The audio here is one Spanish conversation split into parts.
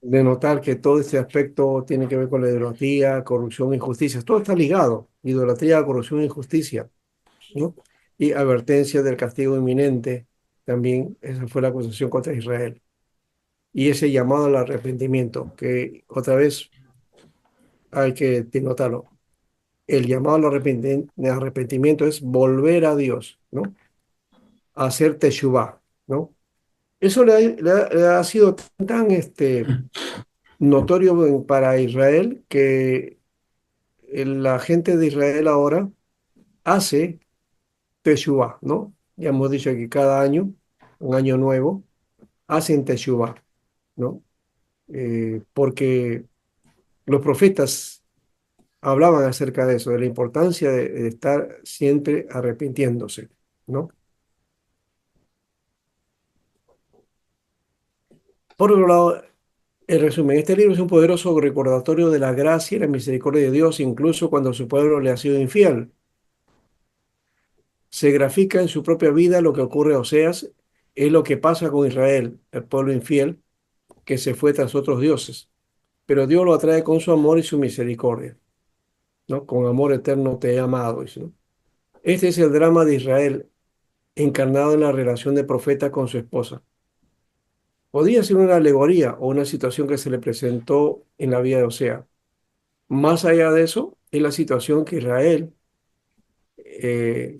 de notar que todo este aspecto tiene que ver con la idolatría, corrupción, injusticia. Todo está ligado. Idolatría, corrupción, injusticia, ¿no? Y advertencia del castigo inminente. También esa fue la acusación contra Israel. Y ese llamado al arrepentimiento, que otra vez hay que notarlo. El llamado al arrepentimiento es volver a Dios, ¿no? Hacer teshuvá, ¿no? Eso le ha sido tan notorio para Israel que la gente de Israel ahora hace teshuvá, ¿no? Ya hemos dicho que cada año, un año nuevo, hacen teshuvá, ¿no? Porque los profetas hablaban acerca de eso, de la importancia de estar siempre arrepintiéndose, ¿no? Por otro lado, en resumen, este libro es un poderoso recordatorio de la gracia y la misericordia de Dios, incluso cuando su pueblo le ha sido infiel. Se grafica en su propia vida lo que ocurre a Oseas, es lo que pasa con Israel, el pueblo infiel que se fue tras otros dioses. Pero Dios lo atrae con su amor y su misericordia, ¿no? Con amor eterno te he amado, dice, ¿no? Este es el drama de Israel encarnado en la relación de profeta con su esposa. Podría ser una alegoría o una situación que se le presentó en la vida de Oseas. Más allá de eso, es la situación que Israel, eh,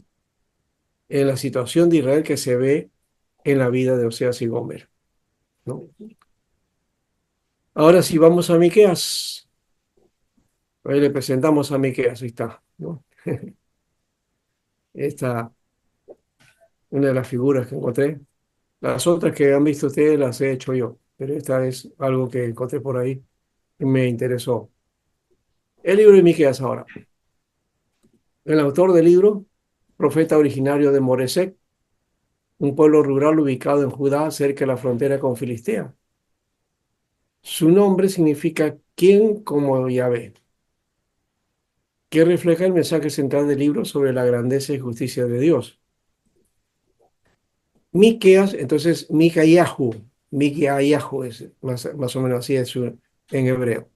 en la situación de Israel que se ve en la vida de Oseas y Gomer, ¿no? Ahora sí, vamos a Miqueas. Ahí le presentamos a Miqueas, ahí está, ¿no? Esta, una de las figuras que encontré. Las otras que han visto ustedes las he hecho yo, pero esta es algo que encontré por ahí y me interesó. El libro de Miqueas ahora. El autor del libro, profeta originario de Moresec, un pueblo rural ubicado en Judá, cerca de la frontera con Filistea. Su nombre significa ¿quién como Yahvé?, que refleja el mensaje central del libro sobre la grandeza y justicia de Dios. Miqueas, entonces Micayahu es más o menos así en hebreo.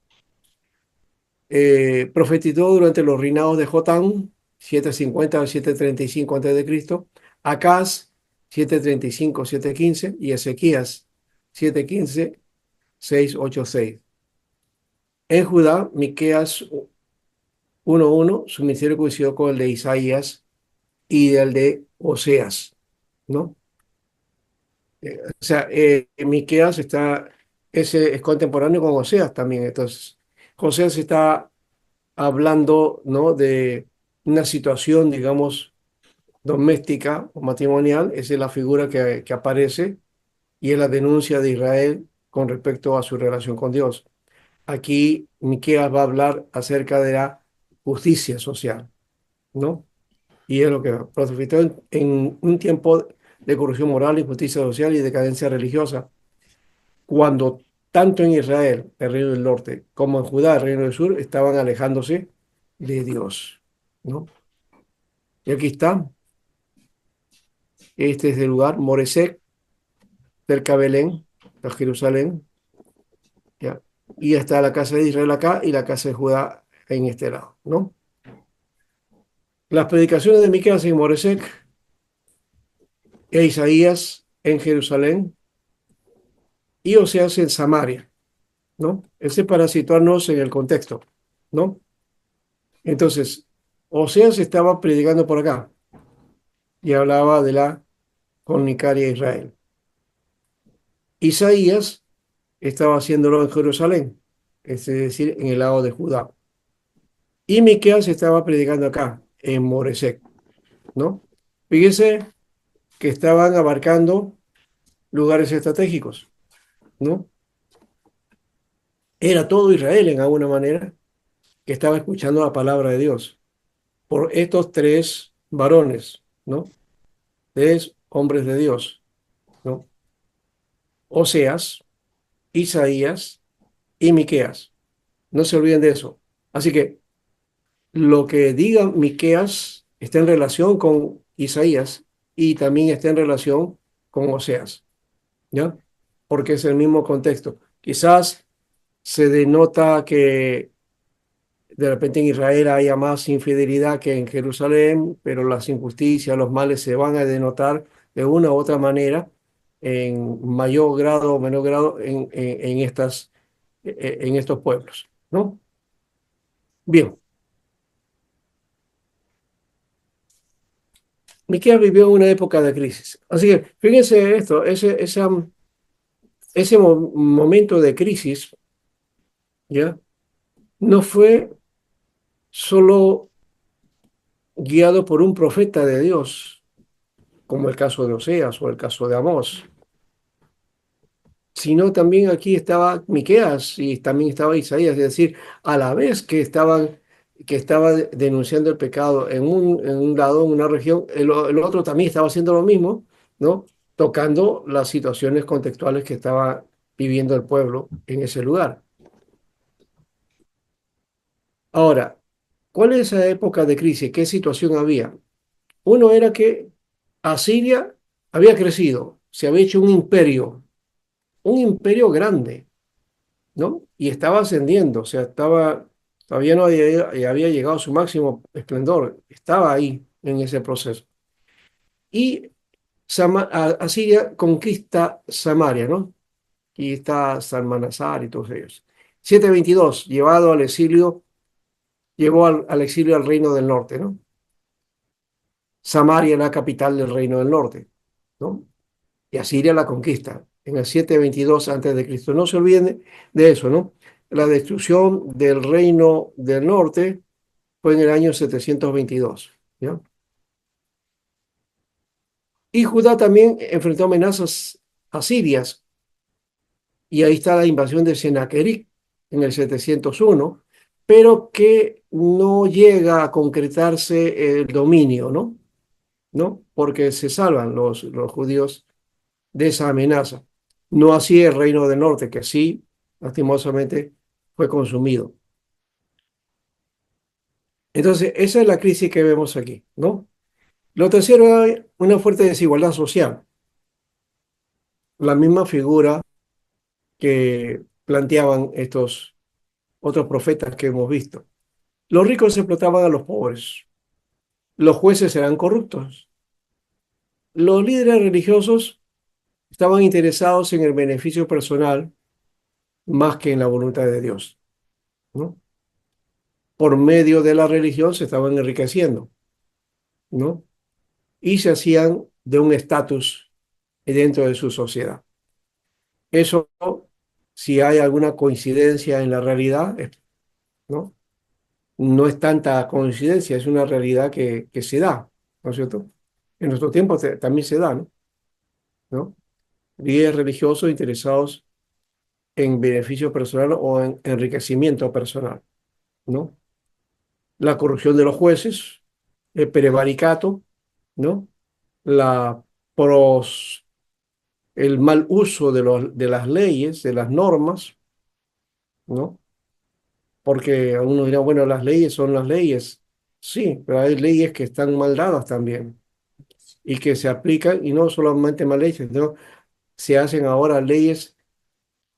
Profetizó durante los reinados de Jotam, 750 al 735 a.C., Acaz, 735, 715, y Ezequías, 715, 686. En Judá, Miqueas 1:1, su ministerio coincidió con el de Isaías y el de Oseas, ¿no? O sea, Miqueas ese es contemporáneo con Oseas también. Entonces, Oseas está hablando, ¿no?, de una situación, digamos, doméstica o matrimonial. Esa es la figura que aparece y es la denuncia de Israel con respecto a su relación con Dios. Aquí Miqueas va a hablar acerca de la justicia social, ¿no? Y es lo que profetizó en un tiempo de corrupción moral, injusticia social y decadencia religiosa, cuando tanto en Israel, el reino del norte, como en Judá, el reino del sur, estaban alejándose de Dios, ¿no? Y aquí está, este es el lugar, Moresec, cerca de Belén, de Jerusalén, ¿ya? Y está la casa de Israel acá y la casa de Judá en este lado, ¿no? Las predicaciones de Miqueas en Moresec e Isaías en Jerusalén y Oseas en Samaria, ¿no? Ese para situarnos en el contexto, ¿no? Entonces, Oseas estaba predicando por acá y hablaba de la comunicaria Israel. Isaías estaba haciéndolo en Jerusalén, es decir, en el lado de Judá. Y Miqueas estaba predicando acá, en Moresec, ¿no? Fíjese que estaban abarcando lugares estratégicos, ¿no? Era todo Israel en alguna manera que estaba escuchando la palabra de Dios por estos tres varones, ¿no? Tres hombres de Dios, ¿no? Oseas, Isaías y Miqueas. No se olviden de eso. Así que lo que diga Miqueas está en relación con Isaías y también está en relación con Oseas, ¿ya? Porque es el mismo contexto. Quizás se denota que de repente en Israel haya más infidelidad que en Jerusalén, pero las injusticias, los males se van a denotar de una u otra manera en mayor grado o menor grado en estos pueblos, ¿no? Bien, Miqueas vivió en una época de crisis. Así que fíjense esto, ese momento de crisis, ¿ya? No fue solo guiado por un profeta de Dios, como el caso de Oseas o el caso de Amós, sino también aquí estaba Miqueas y también estaba Isaías, es decir, a la vez que estaba denunciando el pecado en un lado, en una región, el otro también estaba haciendo lo mismo, ¿no? Tocando las situaciones contextuales que estaba viviendo el pueblo en ese lugar. Ahora, ¿cuál es esa época de crisis? ¿Qué situación había? Uno era que Asiria había crecido, se había hecho un imperio grande, ¿no? Y estaba ascendiendo, o sea, todavía no había llegado a su máximo esplendor, estaba ahí en ese proceso. Y Asiria conquista Samaria, ¿no? Y está Salmanasar y todos ellos. 722, llevado al exilio, llevó al exilio al reino del norte, ¿no? Samaria, la capital del reino del norte, ¿no? Y Asiria la conquista en el 722 a.C. No se olviden de eso, ¿no? La destrucción del reino del norte fue en el año 722, ¿ya? Y Judá también enfrentó amenazas asirias, y ahí está la invasión de Sennacherib en el 701, pero que no llega a concretarse el dominio, ¿no? ¿No? Porque se salvan los judíos de esa amenaza. No así el reino del norte, que sí, lastimosamente, fue consumido. Entonces, esa es la crisis que vemos aquí, ¿no? Lo tercero es una fuerte desigualdad social, la misma figura que planteaban estos otros profetas que hemos visto. Los ricos explotaban a los pobres, los jueces eran corruptos, los líderes religiosos estaban interesados en el beneficio personal más que en la voluntad de Dios, ¿no? Por medio de la religión se estaban enriqueciendo, ¿no? Y se hacían de un estatus dentro de su sociedad. Eso, si hay alguna coincidencia en la realidad, ¿no? No es tanta coincidencia, es una realidad que se da, ¿no es cierto? En nuestro tiempo también se da, ¿no? ¿No? Líderes religiosos interesados en beneficio personal o en enriquecimiento personal, ¿no? La corrupción de los jueces, el prevaricato, ¿no? La pros, el mal uso de las leyes, de las normas, ¿no? Porque uno dirá, bueno, las leyes son las leyes. Sí, pero hay leyes que están mal dadas también y que se aplican, y no solamente mal hechas, sino se hacen ahora leyes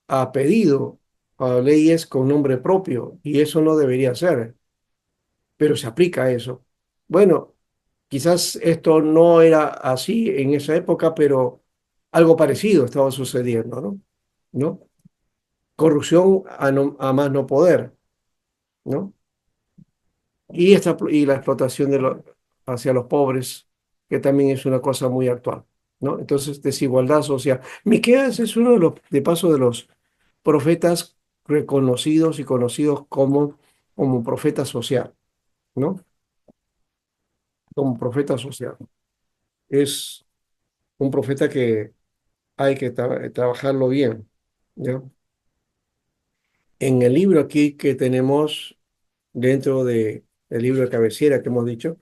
a pedido, a leyes con nombre propio, y eso no debería ser, pero se aplica eso. Bueno, quizás esto no era así en esa época, pero algo parecido estaba sucediendo, ¿no? ¿No? Corrupción a más no poder, ¿no? Y la explotación hacia los pobres, que también es una cosa muy actual, ¿no? Entonces, desigualdad social. Miqueas es uno de paso, de los profetas reconocidos y conocidos como profeta social, ¿no? Como profeta social. Es un profeta que hay que trabajarlo bien, ¿no? En el libro aquí que tenemos dentro del libro de cabecera que hemos dicho,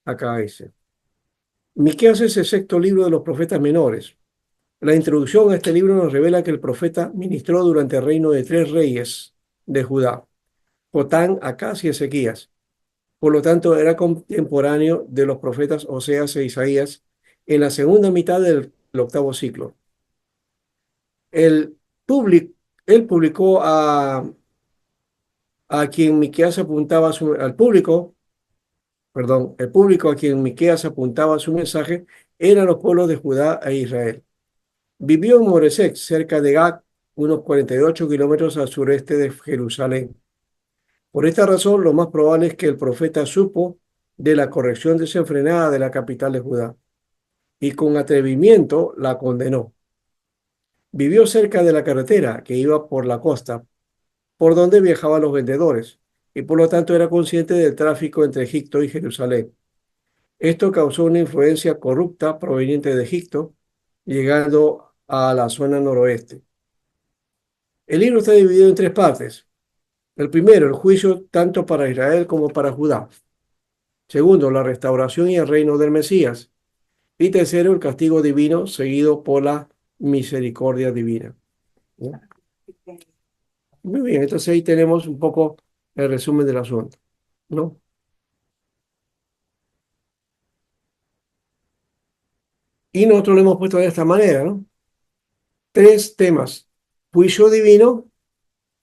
acá dice. Miqueas es el sexto libro de los profetas menores. La introducción a este libro nos revela que el profeta ministró durante el reino de tres reyes de Judá, Jotán, Acaz y Ezequías. Por lo tanto, era contemporáneo de los profetas Oseas e Isaías en la segunda mitad del octavo ciclo. El público Él publicó a quien Miqueas apuntaba al público, perdón, el público a quien Miqueas apuntaba su mensaje eran los pueblos de Judá e Israel. Vivió en Moresec, cerca de Gat, unos 48 kilómetros al sureste de Jerusalén. Por esta razón, lo más probable es que el profeta supo de la corrección desenfrenada de la capital de Judá y con atrevimiento la condenó. Vivió cerca de la carretera que iba por la costa, por donde viajaban los vendedores, y por lo tanto era consciente del tráfico entre Egipto y Jerusalén. Esto causó una influencia corrupta proveniente de Egipto, llegando a la zona noroeste. El libro está dividido en tres partes. El primero, el juicio tanto para Israel como para Judá. Segundo, la restauración y el reino del Mesías. Y tercero, el castigo divino seguido por la misericordia divina. ¿Ya? Muy bien, entonces ahí tenemos un poco el resumen del asunto, ¿no? Y nosotros lo hemos puesto de esta manera, ¿no? Tres temas. Juicio divino,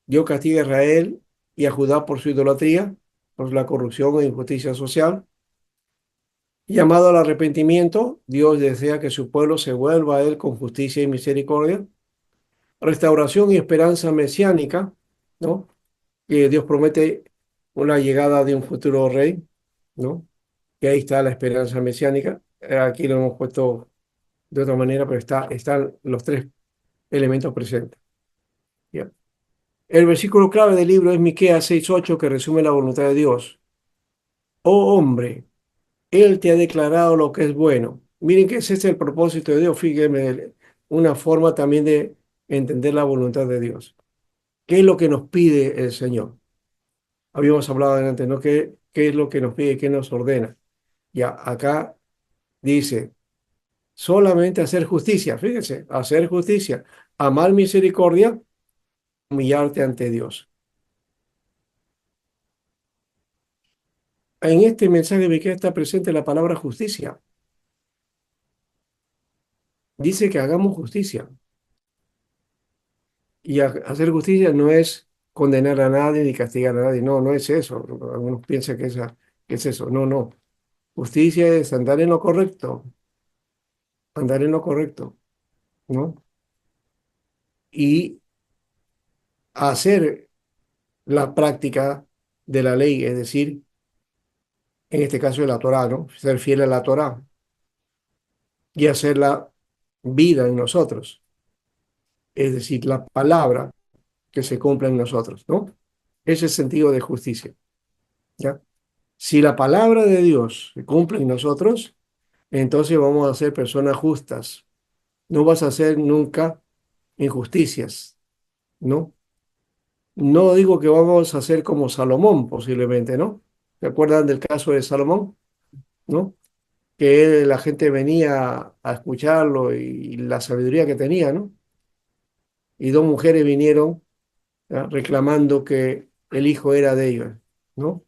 Dios castiga a Israel y a Judá por su idolatría, por la corrupción e injusticia social. Llamado al arrepentimiento, Dios desea que su pueblo se vuelva a Él con justicia y misericordia. Restauración y esperanza mesiánica, ¿no? Que Dios promete una llegada de un futuro rey, ¿no? Y ahí está la esperanza mesiánica. Aquí lo hemos puesto de otra manera, pero están los tres elementos presentes. ¿Ya? El versículo clave del libro es Miqueas 6:8, que resume la voluntad de Dios. Oh hombre, Él te ha declarado lo que es bueno. Miren que ese es el propósito de Dios. Fíjense, una forma también de entender la voluntad de Dios. ¿Qué es lo que nos pide el Señor? Habíamos hablado antes, ¿no? ¿Qué es lo que nos pide? ¿Qué nos ordena? Ya, acá dice, solamente hacer justicia. Fíjense, hacer justicia, amar misericordia, humillarte ante Dios. En este mensaje de que está presente la palabra justicia. Dice que hagamos justicia. Y hacer justicia no es condenar a nadie ni castigar a nadie. No, no es eso. Algunos piensan que es eso. No, no. Justicia es andar en lo correcto, ¿no? Y hacer la práctica de la ley, es decir, en este caso de la Torá, ¿no? Ser fiel a la Torá y hacer la vida en nosotros, es decir, la palabra que se cumpla en nosotros, ¿no? Ese es el sentido de justicia, ¿ya? Si la palabra de Dios se cumple en nosotros, entonces vamos a ser personas justas. No vas a hacer nunca injusticias, ¿no? No digo que vamos a ser como Salomón, posiblemente, ¿no? ¿Se acuerdan del caso de Salomón? ¿No? Que la gente venía a escucharlo y la sabiduría que tenía, ¿no? Y dos mujeres vinieron, ¿ya? Reclamando que el hijo era de ellos, ¿no?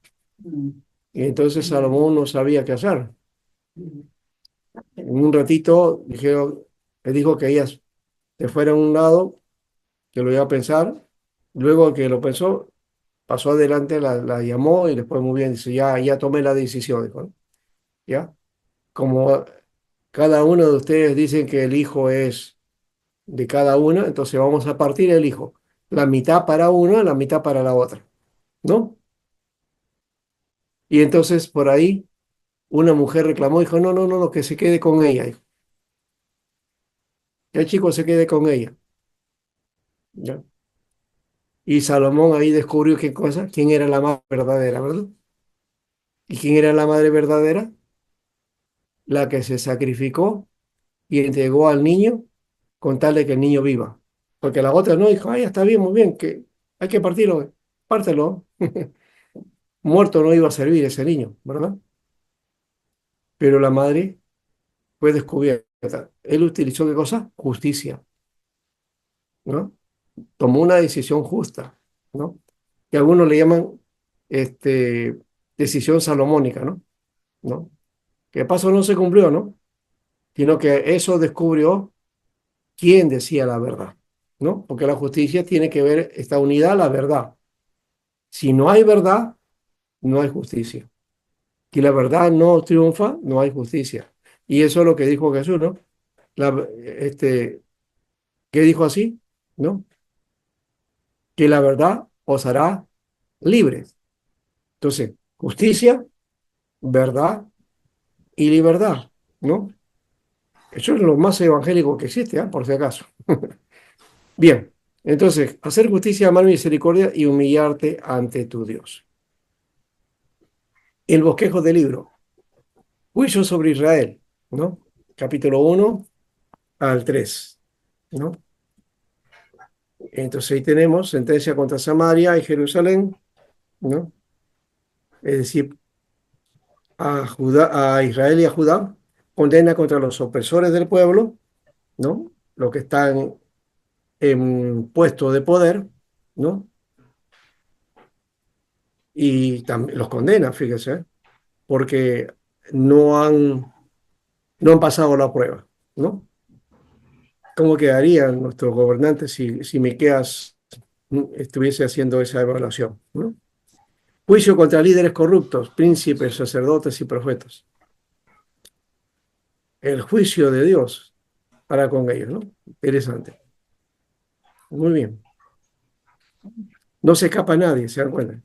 Y entonces Salomón no sabía qué hacer. En un ratito dijeron, le dijo que ellas se fueran a un lado, que lo iba a pensar. Luego que lo pensó, pasó adelante, la llamó y después muy bien, dice, ya tomé la decisión, dijo, ¿no? ¿Ya? Como cada uno de ustedes dicen que el hijo es de cada uno, entonces vamos a partir el hijo. La mitad para uno, la mitad para la otra, ¿no? Y entonces por ahí una mujer reclamó, dijo, no, no, no, no, que se quede con ella, dijo. Que el chico se quede con ella, ¿ya? Y Salomón ahí descubrió qué cosa, quién era la madre verdadera, ¿verdad? ¿Y quién era la madre verdadera? La que se sacrificó y entregó al niño con tal de que el niño viva. Porque la otra no dijo, ay, está bien, muy bien, que hay que partirlo, pártelo. Muerto no iba a servir ese niño, ¿verdad? Pero la madre fue descubierta. Él utilizó qué cosa? Justicia, ¿no? Tomó una decisión justa, ¿no? Que algunos le llaman este, decisión salomónica, ¿no? ¿No? Que de paso no se cumplió, ¿no? Sino que eso descubrió quién decía la verdad. ¿no? Porque la justicia tiene que ver, está unida a la verdad. Si no hay verdad, no hay justicia. Si la verdad no triunfa, no hay justicia. Y eso es lo que dijo Jesús, ¿no? ¿Qué dijo así? ¿No? Que la verdad os hará libres. Entonces, justicia, verdad y libertad, ¿no? Eso es lo más evangélico que existe, ¿ah? Por si acaso. Bien, entonces, hacer justicia, amar misericordia y humillarte ante tu Dios. El bosquejo del libro. Juicio sobre Israel, ¿no? Capítulo 1 al 3, ¿no? Entonces ahí tenemos sentencia contra Samaria y Jerusalén, ¿no? Es decir, a Israel y a Judá, condena contra los opresores del pueblo, ¿no? Los que están en puesto de poder, ¿no? Y también los condena, fíjese, porque no han, no han pasado la prueba, ¿no? ¿Cómo quedarían nuestros gobernantes si Miqueas estuviese haciendo esa evaluación, ¿no? Juicio contra líderes corruptos, príncipes, sacerdotes y profetas. El juicio de Dios para con ellos, ¿no? Interesante. Muy bien. No se escapa nadie, ¿se dan cuenta?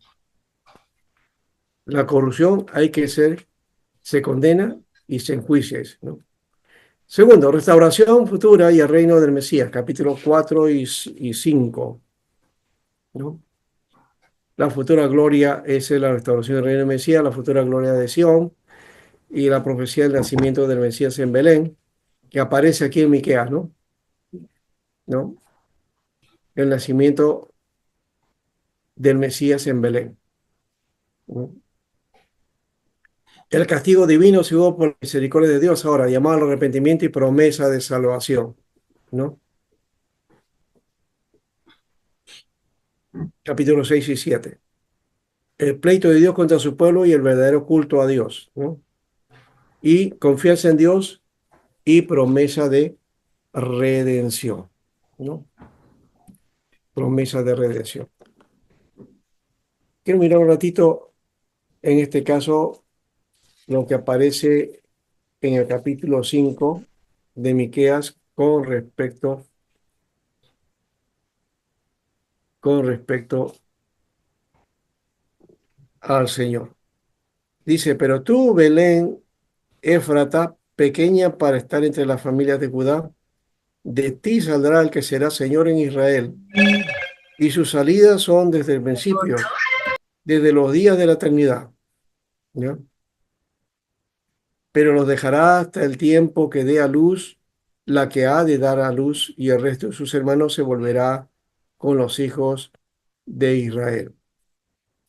La corrupción se condena y se enjuicia, ¿no? Segundo, restauración futura y el reino del Mesías, capítulos 4 y 5, ¿no? La futura gloria es la restauración del reino del Mesías, la futura gloria de Sión y la profecía del nacimiento del Mesías en Belén, que aparece aquí en Miqueas, ¿no? ¿No? El nacimiento del Mesías en Belén, ¿no? El castigo divino se hubo por misericordia de Dios, ahora llamado al arrepentimiento y promesa de salvación, ¿no? Capítulos 6 y 7. El pleito de Dios contra su pueblo y el verdadero culto a Dios, ¿no? Y confianza en Dios y promesa de redención, ¿no? Promesa de redención. Quiero mirar un ratito, en este caso, lo que aparece en el capítulo 5 de Miqueas con respecto al Señor. Dice, pero tú, Belén, Éfrata, pequeña para estar entre las familias de Judá, de ti saldrá el que será Señor en Israel, y sus salidas son desde el principio, desde los días de la eternidad, ¿ya? Pero los dejará hasta el tiempo que dé a luz la que ha de dar a luz, y el resto de sus hermanos se volverá con los hijos de Israel.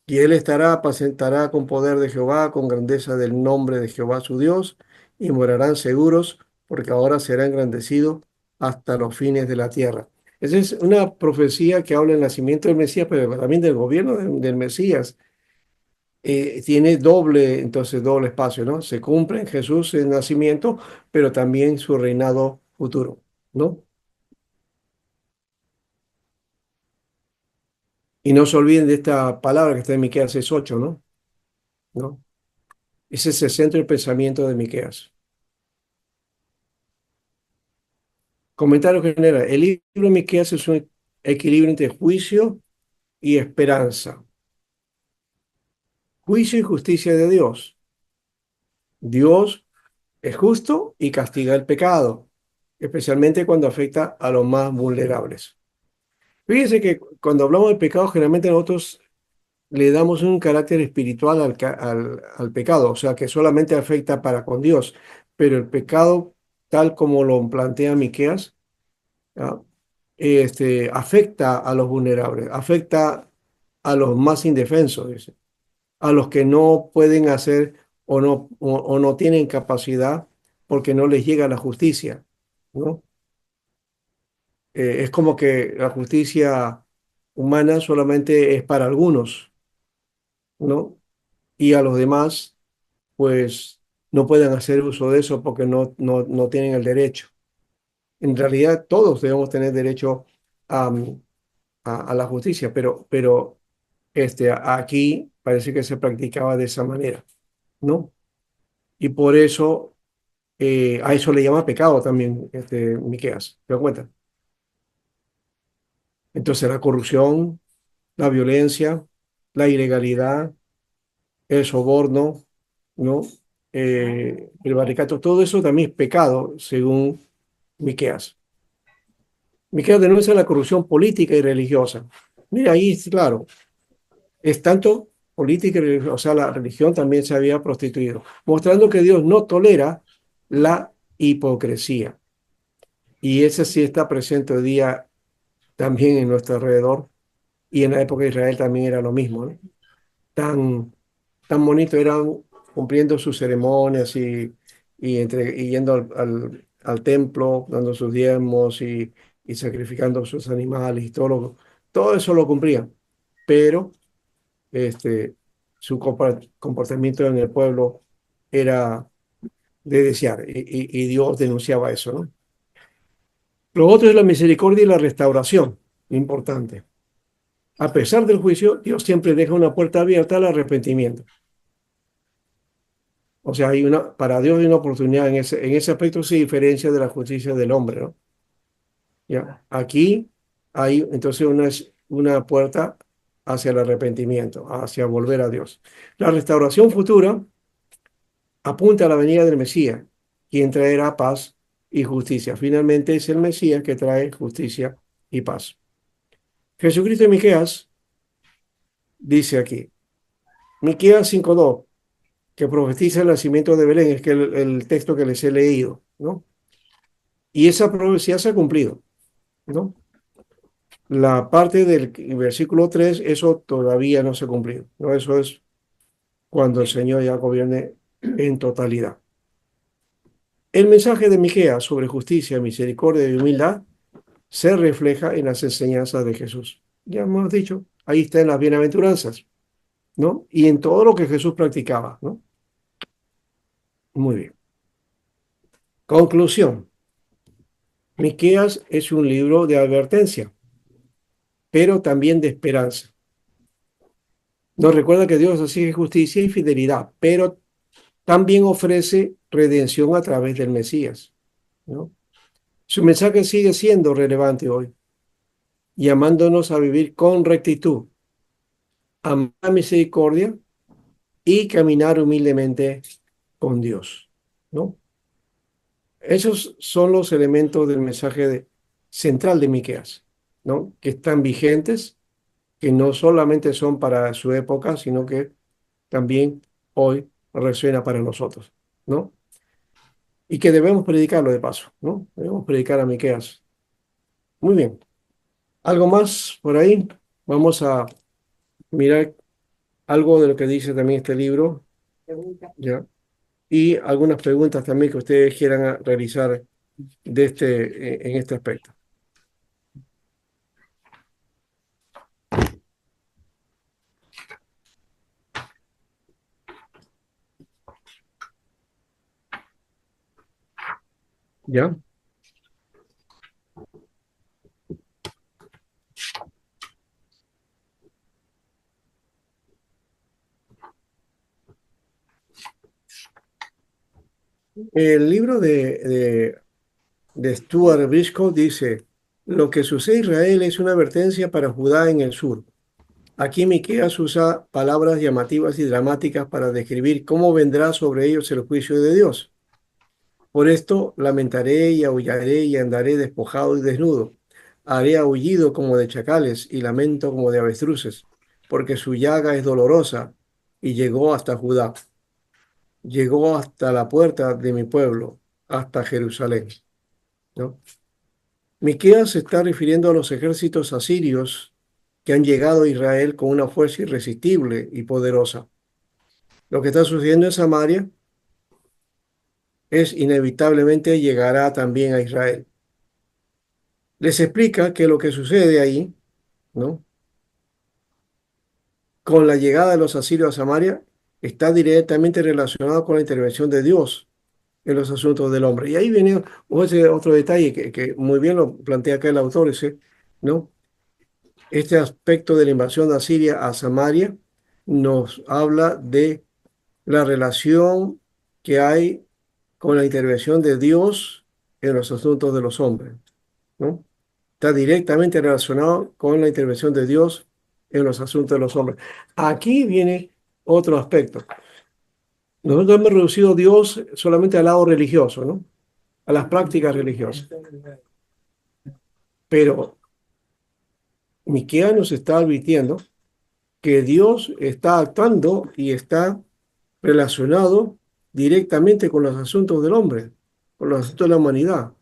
Y él apacentará con poder de Jehová, con grandeza del nombre de Jehová su Dios, y morarán seguros, porque ahora será engrandecido hasta los fines de la tierra. Esa es una profecía que habla del nacimiento del Mesías, pero también del gobierno del Mesías. Tiene doble espacio, ¿no? Se cumple en Jesús el nacimiento, pero también su reinado futuro, ¿no? Y no se olviden de esta palabra que está en Miqueas 6:8, ¿no? ¿No? Ese es el centro del pensamiento de Miqueas. Comentario general. El libro de Miqueas es un equilibrio entre juicio y esperanza. Juicio y justicia de Dios. Dios es justo y castiga el pecado, especialmente cuando afecta a los más vulnerables. Fíjense que cuando hablamos de pecado, generalmente nosotros le damos un carácter espiritual al pecado, o sea, que solamente afecta para con Dios, pero el pecado, tal como lo plantea Miqueas, ¿ya? Afecta a los vulnerables, afecta a los más indefensos, dice, a los que no pueden hacer o no tienen capacidad porque no les llega la justicia, ¿no? Es como que la justicia humana solamente es para algunos, ¿no? Y a los demás, pues, no pueden hacer uso de eso porque no tienen el derecho. En realidad, todos debemos tener derecho am, a la justicia, pero aquí parece que se practicaba de esa manera, ¿no? Y por eso a eso le llama pecado también, Miqueas, ¿te das cuenta? Entonces la corrupción, la violencia, la ilegalidad, el soborno, ¿no? El barricato, todo eso también es pecado, según Miqueas. Miqueas denuncia la corrupción política y religiosa. Mira, ahí, claro, es tanto política y religiosa, o sea, la religión también se había prostituido, mostrando que Dios no tolera la hipocresía. Y ese sí está presente hoy día también en nuestro alrededor, y en la época de Israel también era lo mismo, ¿no? Tan, tan bonito eran cumpliendo sus ceremonias y yendo al templo, dando sus diezmos y sacrificando sus animales y todo eso lo cumplían, pero este, su comportamiento en el pueblo era de desear y Dios denunciaba eso, ¿no? Lo otro es la misericordia y la restauración, importante. A pesar del juicio, Dios siempre deja una puerta abierta al arrepentimiento. O sea, para Dios hay una oportunidad en ese aspecto se diferencia de la justicia del hombre, ¿no? Ya. Aquí hay entonces una puerta hacia el arrepentimiento, hacia volver a Dios. La restauración futura apunta a la venida del Mesías, quien traerá paz y justicia. Finalmente es el Mesías que trae justicia y paz. Jesucristo en Miqueas dice aquí, Miqueas 5:2, que profetiza el nacimiento de Belén, es que el texto que les he leído, ¿no? Y esa profecía se ha cumplido, ¿no? La parte del versículo 3 eso todavía no se ha cumplido, ¿no? Eso es cuando el Señor ya gobierne en totalidad. El mensaje de Miqueas sobre justicia, misericordia y humildad se refleja en las enseñanzas de Jesús. Ya hemos dicho, ahí está en las bienaventuranzas, ¿no? Y en todo lo que Jesús practicaba, ¿no? Muy bien. Conclusión. Miqueas es un libro de advertencia, pero también de esperanza. Nos recuerda que Dios exige justicia y fidelidad, pero también ofrece redención a través del Mesías, ¿no? Su mensaje sigue siendo relevante hoy, llamándonos a vivir con rectitud, amar la misericordia y caminar humildemente con Dios, ¿no? Esos son los elementos del mensaje central de Miqueas, ¿no? Que están vigentes, que no solamente son para su época, sino que también hoy resuena para nosotros, ¿no? Y que debemos predicarlo de paso, ¿no? Debemos predicar a Miqueas. Muy bien. ¿Algo más por ahí? Vamos a mirar algo de lo que dice también este libro, ¿ya? Y algunas preguntas también que ustedes quieran realizar en este aspecto. ¿Ya? El libro de Stuart Briscoe dice, lo que sucede en Israel es una advertencia para Judá en el sur. Aquí Miqueas usa palabras llamativas y dramáticas para describir cómo vendrá sobre ellos el juicio de Dios. Por esto lamentaré y aullaré y andaré despojado y desnudo. Haré aullido como de chacales y lamento como de avestruces, porque su llaga es dolorosa y llegó hasta Judá, llegó hasta la puerta de mi pueblo, hasta Jerusalén, ¿no? Miqueas se está refiriendo a los ejércitos asirios que han llegado a Israel con una fuerza irresistible y poderosa. Lo que está sucediendo en Samaria es inevitablemente llegará también a Israel. Les explica que lo que sucede ahí, ¿no? Con la llegada de los asirios a Samaria está directamente relacionado con la intervención de Dios en los asuntos del hombre. Y ahí viene ese otro detalle que muy bien lo plantea acá el autor, ese, ¿no? Este aspecto de la invasión de Asiria a Samaria nos habla de la relación que hay con la intervención de Dios en los asuntos de los hombres, ¿no? Está directamente relacionado con la intervención de Dios en los asuntos de los hombres. Aquí viene otro aspecto. Nosotros hemos reducido a Dios solamente al lado religioso, ¿no? A las prácticas religiosas. Pero Miqueas nos está advirtiendo que Dios está actuando y está relacionado directamente con los asuntos del hombre, con los asuntos de la humanidad.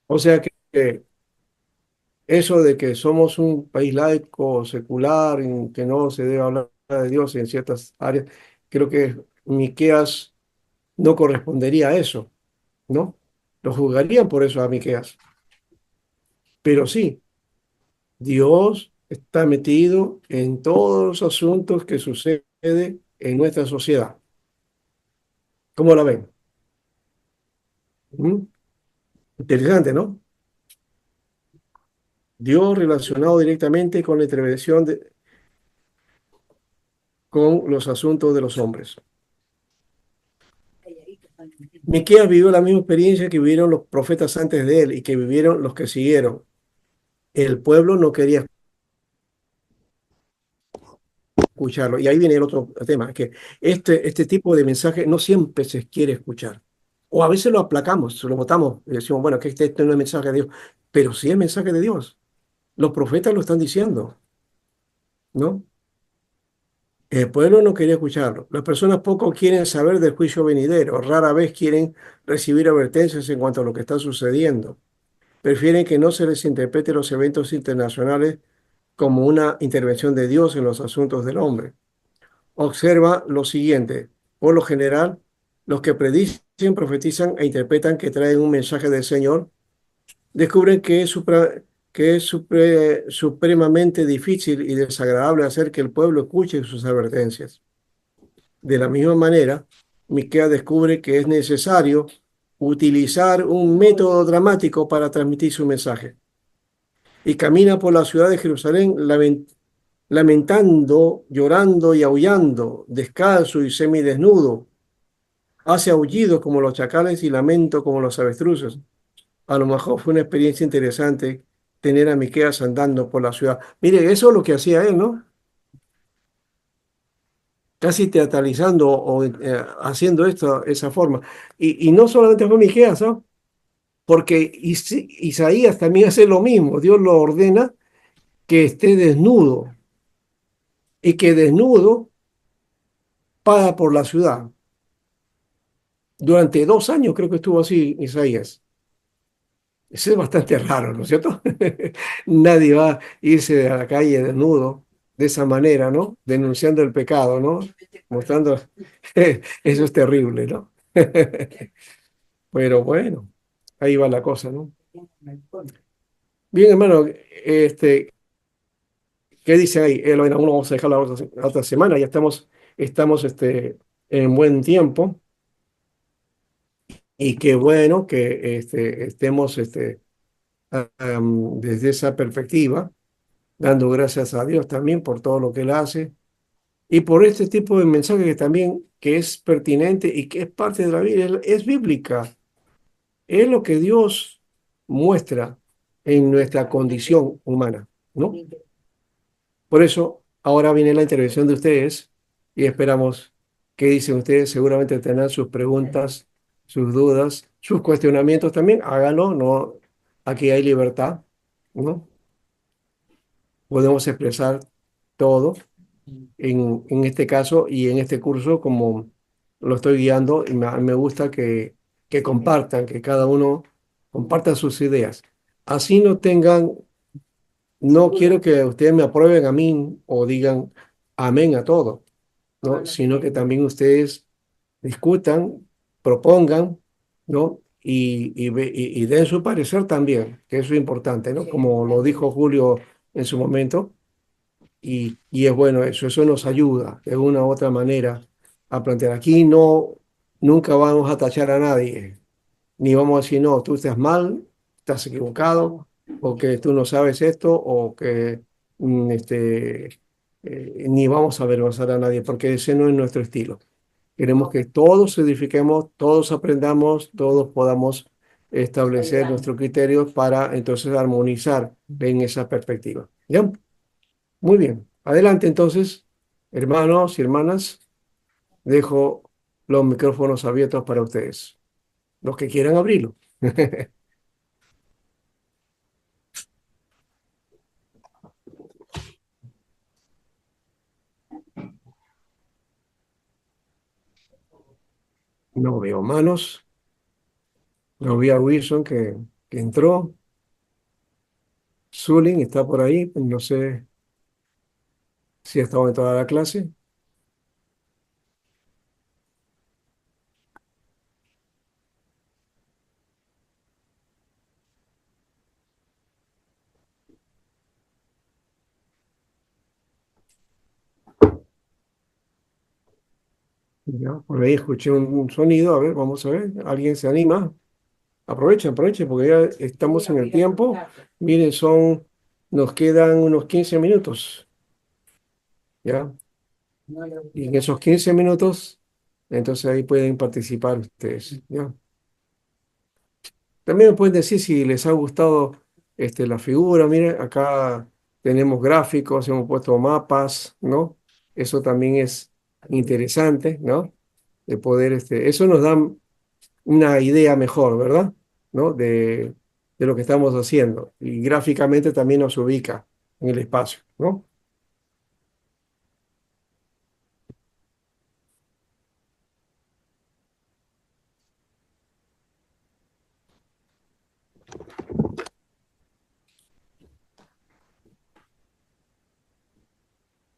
O sea que eso de que somos un país laico, secular, en que no se debe hablar de Dios en ciertas áreas, creo que Miqueas no correspondería a eso, ¿no? Lo juzgarían por eso a Miqueas. Pero sí, Dios está metido en todos los asuntos que suceden en nuestra sociedad. ¿Cómo la ven? ¿Mm? Interesante, ¿no? Dios relacionado directamente con la intervención con los asuntos de los hombres. Miqueas vivió la misma experiencia que vivieron los profetas antes de él y que vivieron los que siguieron. El pueblo no quería escucharlo. Y ahí viene el otro tema, que este tipo de mensaje no siempre se quiere escuchar. O a veces lo aplacamos, se lo votamos y decimos, bueno, que este no es mensaje de Dios, pero sí es mensaje de Dios. Los profetas lo están diciendo, ¿no? El pueblo no quería escucharlo. Las personas poco quieren saber del juicio venidero, rara vez quieren recibir advertencias en cuanto a lo que está sucediendo. Prefieren que no se les interprete los eventos internacionales como una intervención de Dios en los asuntos del hombre. Observa lo siguiente. Por lo general, los que predicen, profetizan e interpretan que traen un mensaje del Señor, descubren que es supremamente difícil y desagradable hacer que el pueblo escuche sus advertencias. De la misma manera, Miqueas descubre que es necesario utilizar un método dramático para transmitir su mensaje. Y camina por la ciudad de Jerusalén lamentando, llorando y aullando, descalzo y semidesnudo. Hace aullidos como los chacales y lamento como los avestruces. A lo mejor fue una experiencia interesante tener a Miqueas andando por la ciudad. Mire, eso es lo que hacía él, ¿no? Casi teatralizando o haciendo esto, esa forma. Y no solamente fue Miqueas, ¿no? Porque Isaías también hace lo mismo. Dios lo ordena que esté desnudo y que desnudo paga por la ciudad. Durante 2 años creo que estuvo así Isaías. Eso es bastante raro, ¿no es cierto? Nadie va a irse a la calle desnudo de esa manera, ¿no? Denunciando el pecado, ¿no? Mostrando, eso es terrible, ¿no? Pero bueno, ahí va la cosa, ¿no? Bien, hermano, ¿qué dice ahí? Bueno, uno vamos a dejar la otra semana, ya estamos en buen tiempo y qué bueno que estemos desde esa perspectiva, dando gracias a Dios también por todo lo que Él hace y por este tipo de mensaje que también que es pertinente y que es parte de la vida, es bíblica, es lo que Dios muestra en nuestra condición humana, ¿no? Por eso, ahora viene la intervención de ustedes y esperamos qué dicen ustedes. Seguramente tendrán sus preguntas, sus dudas, sus cuestionamientos también. Háganlo, no, aquí hay libertad, ¿no? Podemos expresar todo en este caso y en este curso como lo estoy guiando y me gusta que compartan, que cada uno comparta sus ideas. Así no tengan, no quiero que ustedes me aprueben a mí o digan amén a todo, ¿no? Sino que también ustedes discutan, propongan, ¿no? Y den su parecer también, que eso es importante, ¿no? Como lo dijo Julio en su momento, y es bueno eso nos ayuda de una u otra manera a plantear. Aquí no, nunca vamos a tachar a nadie, ni vamos a decir, no, tú estás mal, estás equivocado, o que tú no sabes esto, o que ni vamos a avergonzar a nadie, porque ese no es nuestro estilo. Queremos que todos edifiquemos, todos aprendamos, todos podamos establecer nuestros criterios para entonces armonizar en esa perspectiva. ¿Ya? Muy bien. Adelante entonces, hermanos y hermanas, dejo los micrófonos abiertos para ustedes, los que quieran abrirlo. No veo manos, no vi a Wilson que entró. Zulin está por ahí, no sé si ha estado en toda la clase. Ya, por ahí escuché un sonido, a ver, vamos a ver, ¿alguien se anima? Aprovechen, aprovechen, porque ya estamos en el tiempo. Miren, nos quedan unos 15 minutos, ¿ya? Y en esos 15 minutos, entonces ahí pueden participar ustedes, ¿ya? También me pueden decir si les ha gustado la figura. Miren, acá tenemos gráficos, hemos puesto mapas, ¿no? Eso también es interesante, ¿no? De poder, eso nos da una idea mejor, ¿verdad? ¿No? De lo que estamos haciendo. Y gráficamente también nos ubica en el espacio, ¿no?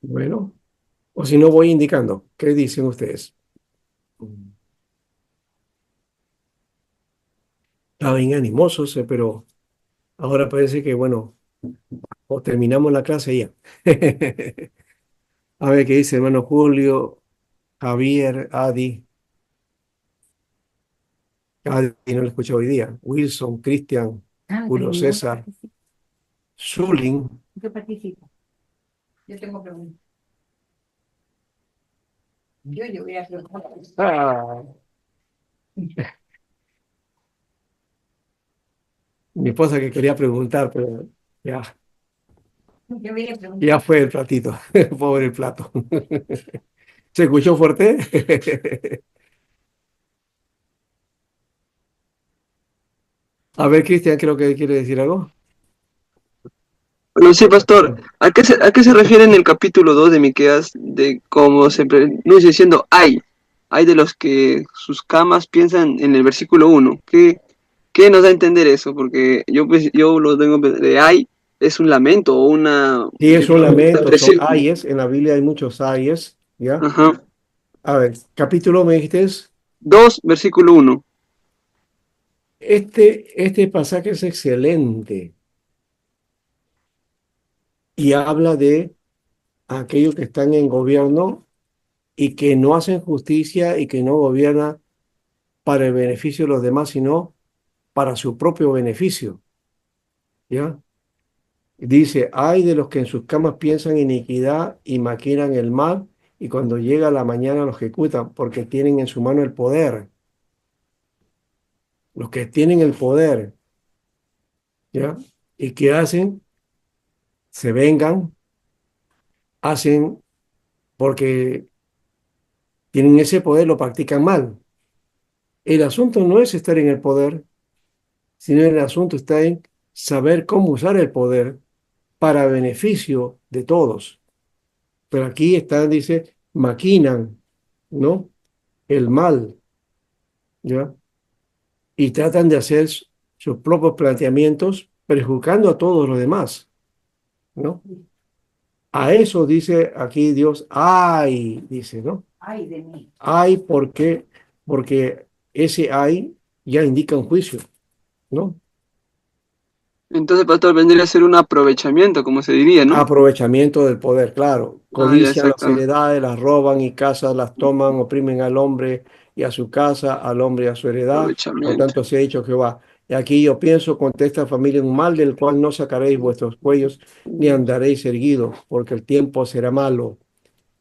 Bueno, o si no voy indicando, ¿qué dicen ustedes? Estaban animosos, pero ahora parece que, bueno, o terminamos la clase ya. A ver qué dice hermano Julio, Javier, Adi no lo escuché hoy día, Wilson, Cristian, Julio César, Zulin. Yo participo. Yo tengo preguntas. Yo voy a hacer. Ah, mi esposa que quería preguntar, pero ya, Yo voy a ya preguntar. fue el platito, pobre el plato. ¿Se escuchó fuerte? A ver, Cristian, creo que quiere decir algo. Bueno, sí, pastor, a qué se refiere en el capítulo 2 de Miqueas de cómo se pronuncia diciendo hay? Hay de los que sus camas piensan en el versículo 1. ¿Qué nos da a entender eso? Porque yo lo tengo de hay, es un lamento o una Sí, es un lamento, son depresión. ayes, en la Biblia hay muchos ayes, ¿ya? Ajá. A ver, capítulo me dijiste, 2, versículo 1. este pasaje es excelente y habla de aquellos que están en gobierno y que no hacen justicia y que no gobiernan para el beneficio de los demás, sino para su propio beneficio, ¿ya? Dice, ay de los que en sus camas piensan iniquidad y maquinan el mal, y cuando llega la mañana lo ejecutan, porque tienen en su mano el poder. Los que tienen el poder, ¿ya? ¿Y qué hacen? Se vengan, hacen porque tienen ese poder, lo practican mal. El asunto no es estar en el poder, sino el asunto está en saber cómo usar el poder para beneficio de todos. Pero aquí están, dice, maquinan, ¿no? El mal, ¿ya? Y tratan de hacer sus propios planteamientos, perjudicando a todos los demás, ¿no? A eso dice aquí Dios, ay, dice, ¿no? Ay de mí. Ay, ¿por qué? Porque ese ay ya indica un juicio, ¿no? Entonces, pastor, vendría a ser un aprovechamiento, como se diría, ¿no? Aprovechamiento del poder, claro. Ah, ya, Codician las exactamente. heredades, las roban y casas las toman, oprimen al hombre y a su casa, al hombre y a su heredad. Por Aprovechamiento. tanto, se ha dicho Jehová. Y aquí yo pienso contra esta familia un mal del cual no sacaréis vuestros cuellos, ni andaréis erguidos, porque el tiempo será malo.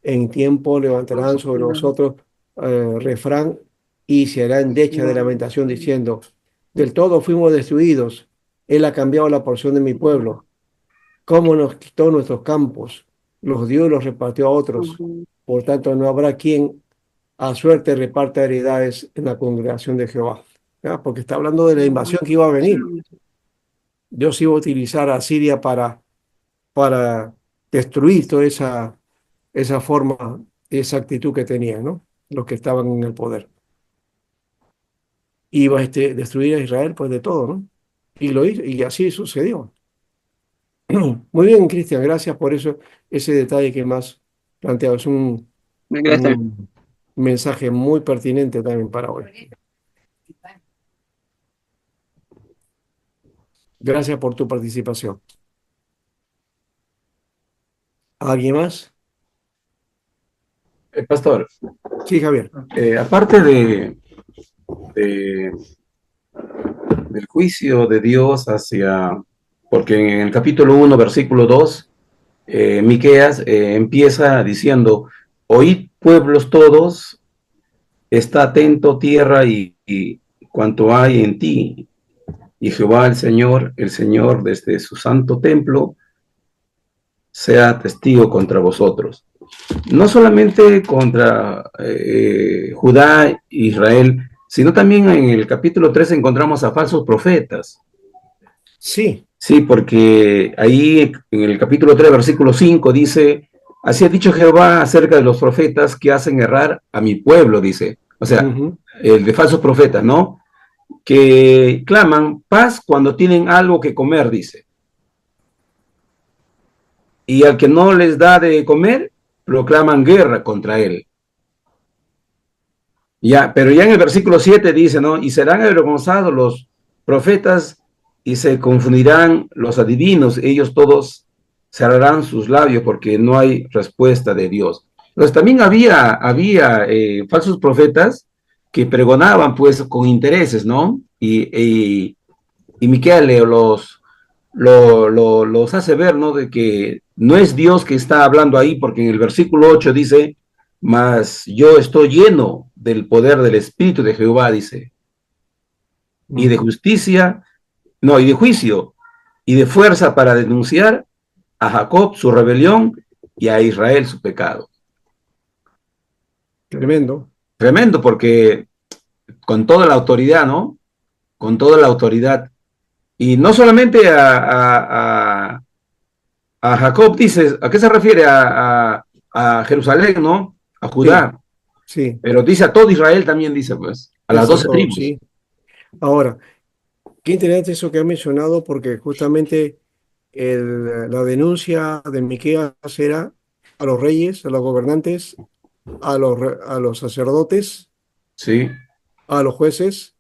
En tiempo levantarán sobre vosotros refrán y se hará endecha de lamentación diciendo, del todo fuimos destruidos, Él ha cambiado la porción de mi pueblo, cómo nos quitó nuestros campos, los dio y los repartió a otros. Por tanto, no habrá quien a suerte reparta heredades en la congregación de Jehová. ¿Ya? Porque está hablando de la invasión que iba a venir. Dios iba a utilizar a Siria para destruir toda esa forma, esa actitud que tenían, ¿no? Los que estaban en el poder. Iba a destruir a Israel, pues de todo, ¿no? Y lo hizo, y así sucedió. Muy bien, Cristian, gracias por eso, ese detalle que más planteado. Es Gracias. un mensaje muy pertinente también para hoy. Gracias por tu participación. ¿Alguien más? Pastor, Sí, Javier. aparte de- del juicio de Dios porque en el capítulo 1, versículo 2, Miqueas empieza diciendo, oíd pueblos todos, está atento tierra y cuanto hay en ti, y Jehová el Señor desde su santo templo, sea testigo contra vosotros. No solamente contra Judá e Israel, sino también en el capítulo 3 encontramos a falsos profetas. Sí. Sí, porque ahí en el capítulo 3, versículo 5 dice, así ha dicho Jehová acerca de los profetas que hacen errar a mi pueblo, dice. O sea, el de falsos profetas, ¿no? Que claman paz cuando tienen algo que comer, dice. Y al que no les da de comer, proclaman guerra contra él. Ya, pero ya en el versículo 7 dice, ¿no? Y serán avergonzados los profetas y se confundirán los adivinos, ellos todos cerrarán sus labios porque no hay respuesta de Dios. Entonces también había falsos profetas que pregonaban pues con intereses, ¿no? Y Miqueas los hace ver, ¿no? De que no es Dios que está hablando ahí, porque en el versículo 8 dice, mas yo estoy lleno del poder del Espíritu de Jehová, dice, y de justicia, no, y de juicio, y de fuerza para denunciar a Jacob su rebelión y a Israel su pecado. Tremendo. Tremendo, porque con toda la autoridad, ¿no? Con toda la autoridad. Y no solamente a Jacob, dices, ¿a qué se refiere? A Jerusalén, ¿no? A Sí, Judá. sí. Pero dice a todo Israel también, dice, pues, a las Dice 12 todo, tribus. sí. Ahora, qué interesante eso que ha mencionado, porque justamente la denuncia de Miqueas era a los reyes, a los gobernantes, a los sacerdotes, Sí, a los jueces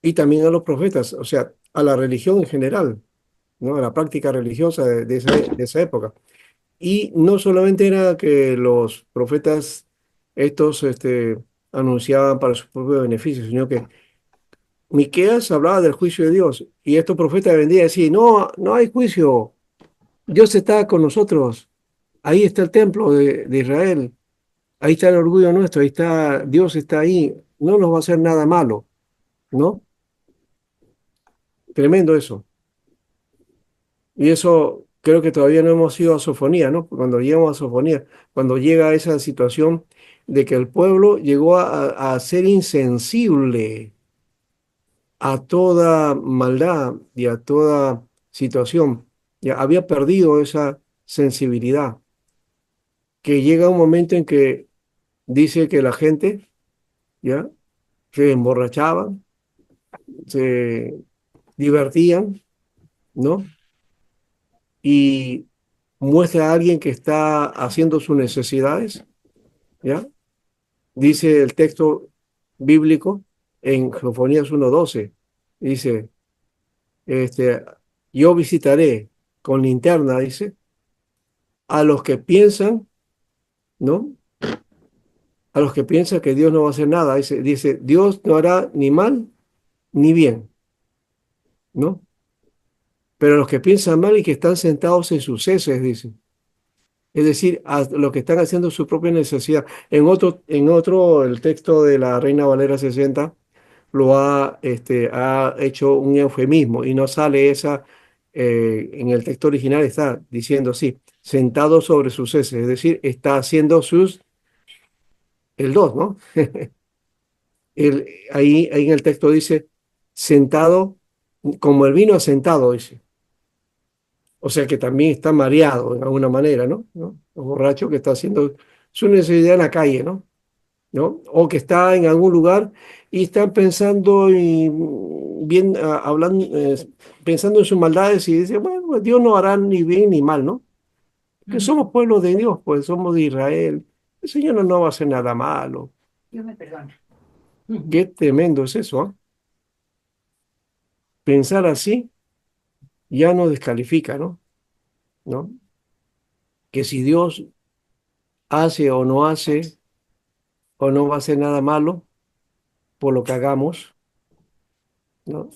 y también a los profetas, o sea, a la religión en general, ¿no? A la práctica religiosa de esa época. Y no solamente era que los profetas estos anunciaban para su propio beneficio, sino que Miqueas hablaba del juicio de Dios y estos profetas vendían a decir, no, no hay juicio, Dios está con nosotros, ahí está el templo de Israel, ahí está el orgullo nuestro, ahí está, Dios está ahí, no nos va a hacer nada malo, ¿no? Tremendo eso. Y eso creo que todavía no hemos ido a Sofonía, ¿no? Cuando llegamos a Sofonía, cuando llega esa situación de que el pueblo llegó a ser insensible a toda maldad y a toda situación. Ya había perdido esa sensibilidad, que llega un momento en que dice que la gente, ¿ya? Se emborrachaban, se divertían, ¿no? Y muestra a alguien que está haciendo sus necesidades, ¿ya? Dice el texto bíblico en Sofonías 1:12, dice, este, yo visitaré con linterna, dice, a los que piensan, ¿no? A los que piensan que Dios no va a hacer nada. Dice, Dios no hará ni mal ni bien. ¿no? Pero los que piensan mal y que están sentados en sus heces, dice. Es decir, a los que están haciendo su propia necesidad. En otro, el texto de la Reina Valera 60 ha hecho un eufemismo y no sale esa, en el texto original está diciendo así, sentado sobre sus heces, es decir, está haciendo el dos, ¿no? Ahí en el texto dice, sentado, como el vino asentado, dice. O sea que también está mareado de alguna manera, ¿no? Un borracho que está haciendo su necesidad en la calle, ¿no? O que está en algún lugar y está pensando y bien, hablando, pensando en sus maldades y dice, bueno, pues Dios no hará ni bien ni mal, ¿no? Que Ujú. somos pueblo de Dios, pues somos de Israel. El Señor no va a hacer nada malo. Dios me perdona. Ujú. Qué tremendo es eso, ¿ah? Pensar así ya nos descalifica, ¿No? Que si Dios hace o no hace o no va a hacer nada malo por lo que hagamos, ¿no?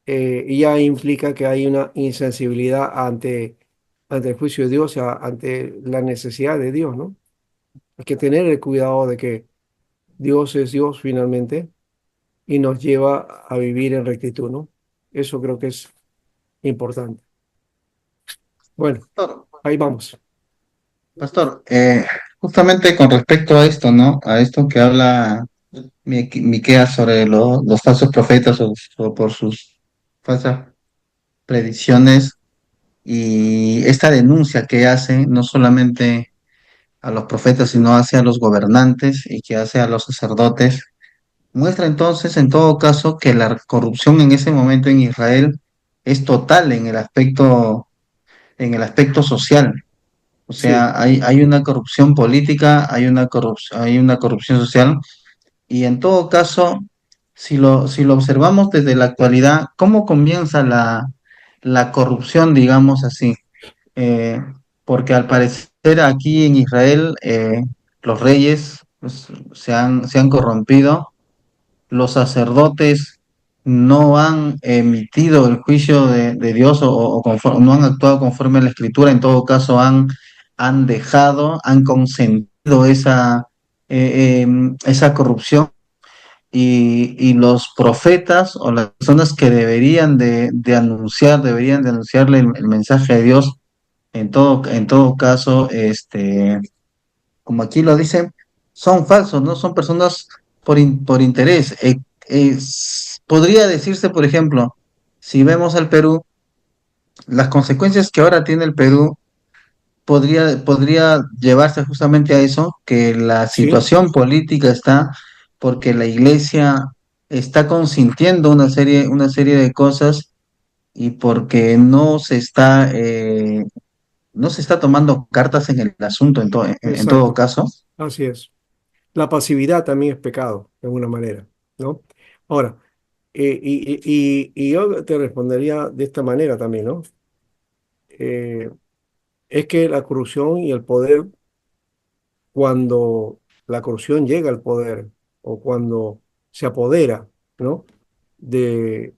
Y ya implica que hay una insensibilidad ante el juicio de Dios, ante la necesidad de Dios, ¿no? Hay que tener el cuidado de que Dios es Dios finalmente y nos lleva a vivir en rectitud, ¿no? Eso creo que es importante. Bueno, Pastor, ahí vamos. Pastor, justamente con respecto a esto, ¿no? A esto que habla Miqueas sobre los falsos profetas o por sus falsas predicciones y esta denuncia que hace no solamente a los profetas, sino hacia los gobernantes y que hace a los sacerdotes, muestra entonces, en todo caso, que la corrupción en ese momento en Israel es total en el aspecto social. O Sí, sea, hay una corrupción política, hay una corrupción social, y en todo caso, si lo observamos desde la actualidad, ¿cómo comienza la corrupción, digamos así? Eh, Porque al parecer aquí en Israel los reyes pues, se han corrompido, los sacerdotes no han emitido el juicio de Dios no han actuado conforme a la escritura, en todo caso han dejado, han consentido esa corrupción y los profetas o las personas que deberían de anunciarle el mensaje de Dios, en todo caso, como aquí lo dicen, son falsos, ¿no? Son personas por interés. Podría decirse, por ejemplo, si vemos al Perú, las consecuencias que ahora tiene el Perú podría llevarse justamente a eso, que la sí, situación política está porque la iglesia está consintiendo una serie de cosas y porque no se está tomando cartas en el asunto en todo exacto. caso. Así es. La pasividad también es pecado, de alguna manera, ¿no? Ahora, y yo te respondería de esta manera también, ¿no? Eh, es que la corrupción y el poder, cuando la corrupción llega al poder o cuando se apodera, ¿no? De,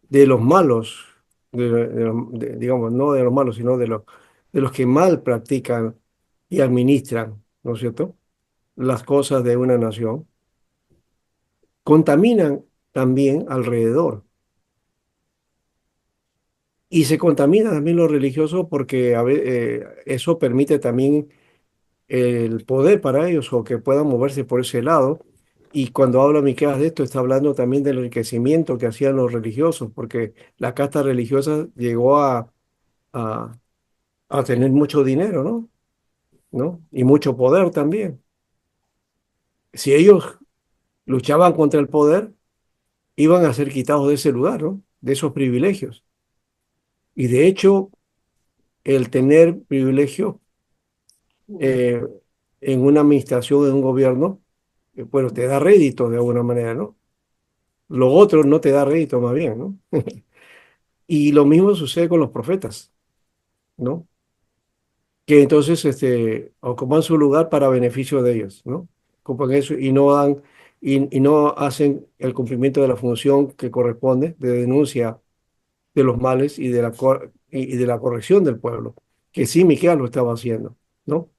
de los malos, digamos, no de los malos, sino de los que mal practican y administran, ¿no es cierto? Las cosas de una nación, contaminan también alrededor. Y se contamina también lo religioso porque eso permite también el poder para ellos o que puedan moverse por ese lado. Y cuando habla Miqueas de esto, está hablando también del enriquecimiento que hacían los religiosos, porque la casta religiosa llegó a, a tener mucho dinero, ¿no? Y mucho poder también. Si ellos luchaban contra el poder, iban a ser quitados de ese lugar, ¿no? De esos privilegios. Y de hecho, el tener privilegios eh, en una administración, en un gobierno, bueno, te da rédito de alguna manera, ¿no? Lo otro no te da rédito más bien, ¿no? Y lo mismo sucede con los profetas, ¿no? Que entonces ocupan su lugar para beneficio de ellos, ¿no? Ocupan eso y no hacen el cumplimiento de la función que corresponde de denuncia de los males y y de la corrección del pueblo, que sí Miqueas lo estaba haciendo, ¿no?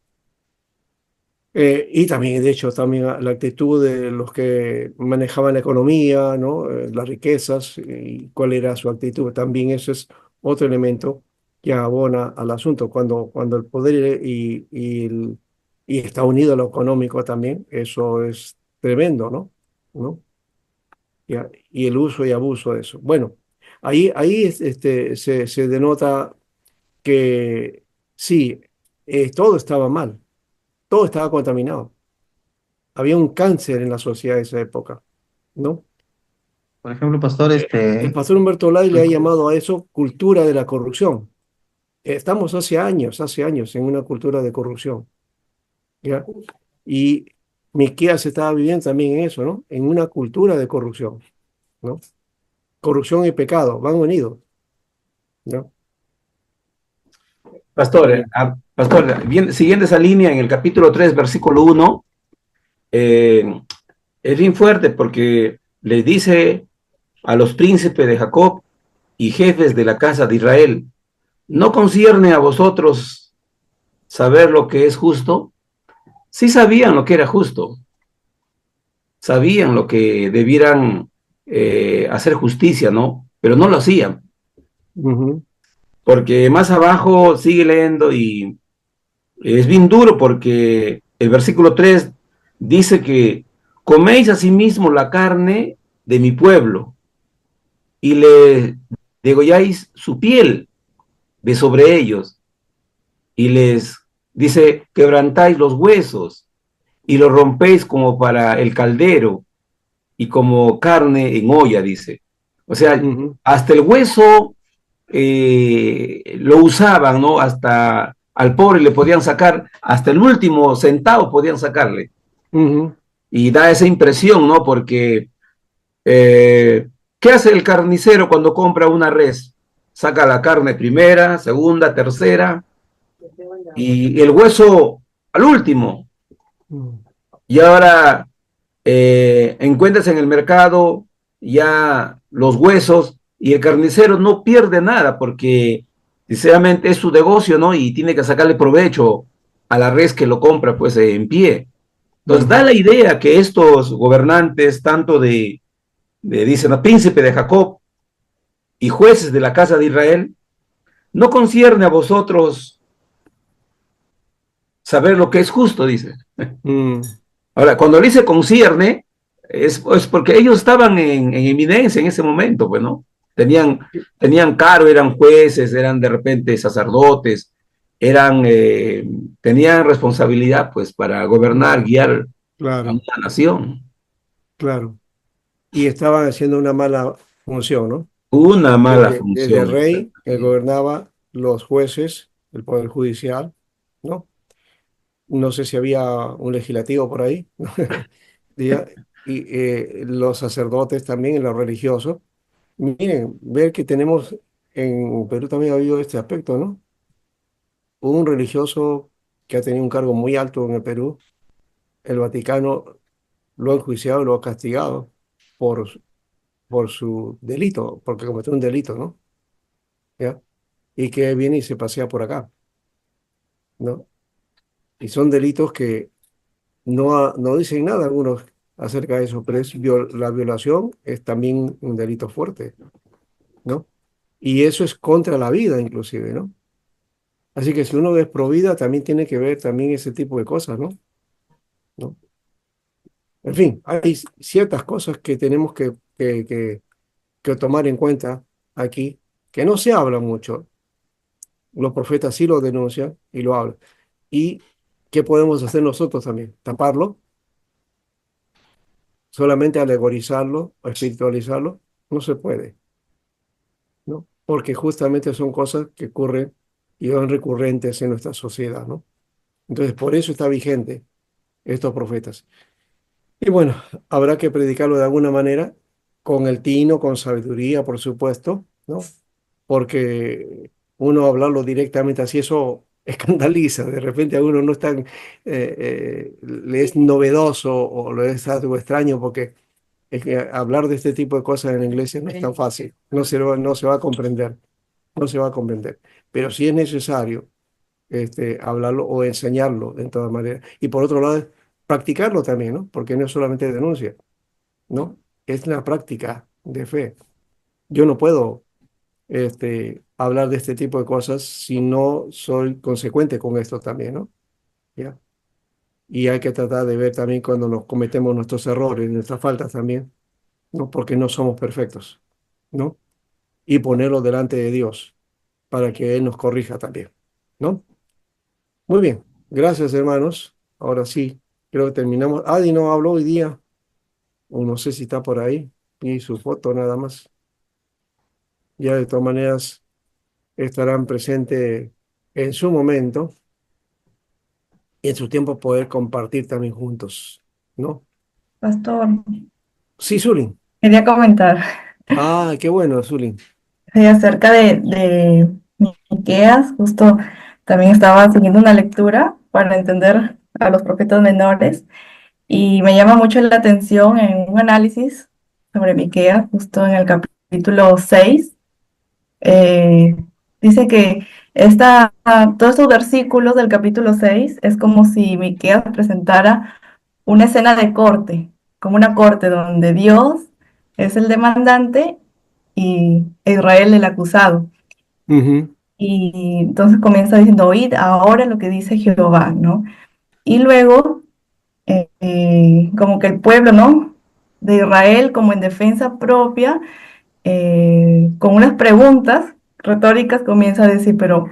Y también, de hecho, también la actitud de los que manejaban la economía, ¿no? Las riquezas y cuál era su actitud. También eso es otro elemento que abona al asunto. Cuando el poder y está unido a lo económico también, eso es tremendo, ¿no? ¿No? Y el uso y abuso de eso. Bueno, se denota que sí, todo estaba mal, todo estaba contaminado. Había un cáncer en la sociedad de esa época, ¿no? Por ejemplo, pastor, El pastor Humberto Lay le ha llamado a eso cultura de la corrupción. Estamos hace años en una cultura de corrupción, ¿ya? Y Miqueas estaba viviendo también en eso, ¿no? En una cultura de corrupción, ¿no? Corrupción y pecado van unidos, ¿no? Pastor, pastor, siguiendo esa línea, en el capítulo 3, versículo 1, es bien fuerte porque le dice a los príncipes de Jacob y jefes de la casa de Israel, ¿no concierne a vosotros saber lo que es justo? Sí sabían lo que era justo, sabían lo que debieran hacer justicia, ¿no? Pero no lo hacían, Ujú, porque más abajo sigue leyendo y es bien duro porque el versículo 3 dice que coméis asimismo la carne de mi pueblo y le degolláis su piel de sobre ellos y les dice, quebrantáis los huesos y los rompéis como para el caldero y como carne en olla, dice. O sea, ujú, hasta el hueso lo usaban, ¿no? Hasta al pobre le podían sacar, hasta el último centavo podían sacarle. ujú, Y da esa impresión, ¿no? Porque, ¿qué hace el carnicero cuando compra una res? Saca la carne primera, segunda, tercera, y el hueso al último. ujú, Y ahora encuentras en el mercado ya los huesos y el carnicero no pierde nada porque sinceramente es su negocio, ¿no? Y tiene que sacarle provecho a la res que lo compra pues en pie. Entonces da ujú, la idea que estos gobernantes, tanto dicen, a príncipe de Jacob y jueces de la casa de Israel, no concierne a vosotros saber lo que es justo, dice. ujú, Ahora, cuando dice concierne, es porque ellos estaban en eminencia en ese momento, pues, ¿no? Tenían caro, eran jueces, eran de repente sacerdotes, tenían responsabilidad, pues, para gobernar, guiar a claro, una nación. claro. Y estaban haciendo una mala función, ¿no? Una mala Desde el función, rey, que exactamente. gobernaba, los jueces, el poder judicial, ¿no? No sé si había un legislativo por ahí, ¿ya? Y los sacerdotes también, y los religiosos. Miren, ver que tenemos en Perú también ha habido este aspecto, ¿no? Hubo un religioso que ha tenido un cargo muy alto en el Perú, el Vaticano lo ha enjuiciado, lo ha castigado por, por su delito, porque cometió un delito, ¿no? ¿Ya? Y que viene y se pasea por acá, ¿no? Y son delitos que no dicen nada algunos acerca de eso, pero la violación es también un delito fuerte, ¿no? Y eso es contra la vida, inclusive, ¿no? Así que si uno es pro vida, también tiene que ver también ese tipo de cosas, ¿no? ¿No? En fin, hay ciertas cosas que tenemos que tomar en cuenta aquí, que no se habla mucho. Los profetas sí lo denuncian y lo hablan. ¿Y qué podemos hacer nosotros también? ¿Taparlo? ¿Solamente alegorizarlo o espiritualizarlo? No se puede, ¿no? Porque justamente son cosas que ocurren y son recurrentes en nuestra sociedad, ¿no? Entonces, por eso está vigente estos profetas. Y bueno, habrá que predicarlo de alguna manera, con el tino, con sabiduría, por supuesto, ¿no? Porque uno hablarlo directamente así, eso escandaliza. De repente a uno no es tan, le es novedoso o le es algo extraño porque es que hablar de este tipo de cosas en la iglesia no es tan fácil, no se va a comprender, no se va a comprender. Pero sí es necesario hablarlo o enseñarlo de todas maneras. Y por otro lado, practicarlo también, ¿no? Porque no es solamente denuncia, ¿no? Es la práctica de fe. Yo no puedo hablar de este tipo de cosas si no soy consecuente con esto también, ¿no? ¿Ya? Y hay que tratar de ver también cuando nos cometemos nuestros errores, nuestras faltas también, ¿no? Porque no somos perfectos, ¿no? Y ponerlo delante de Dios para que Él nos corrija también, ¿no? Muy bien, gracias hermanos. Ahora sí, creo que terminamos. Adi no habló hoy día, o no sé si está por ahí, y su foto nada más. Ya de todas maneras estarán presentes en su momento y en su tiempo poder compartir también juntos, ¿no? Pastor, Sí, Zulin. quería comentar Ah, qué bueno, Zulin. acerca de Miqueas. Justo también estaba siguiendo una lectura para entender a los profetas menores y me llama mucho la atención en un análisis sobre Miqueas, justo en el capítulo 6. eh, dice que todos estos versículos del capítulo 6 es como si Miqueas presentara una escena de corte, como una corte donde Dios es el demandante y Israel el acusado. Ujú, Y entonces comienza diciendo, oíd ahora lo que dice Jehová, ¿no? Y luego, como que el pueblo, ¿no? De Israel, como en defensa propia, con unas preguntas retóricas, comienza a decir, pero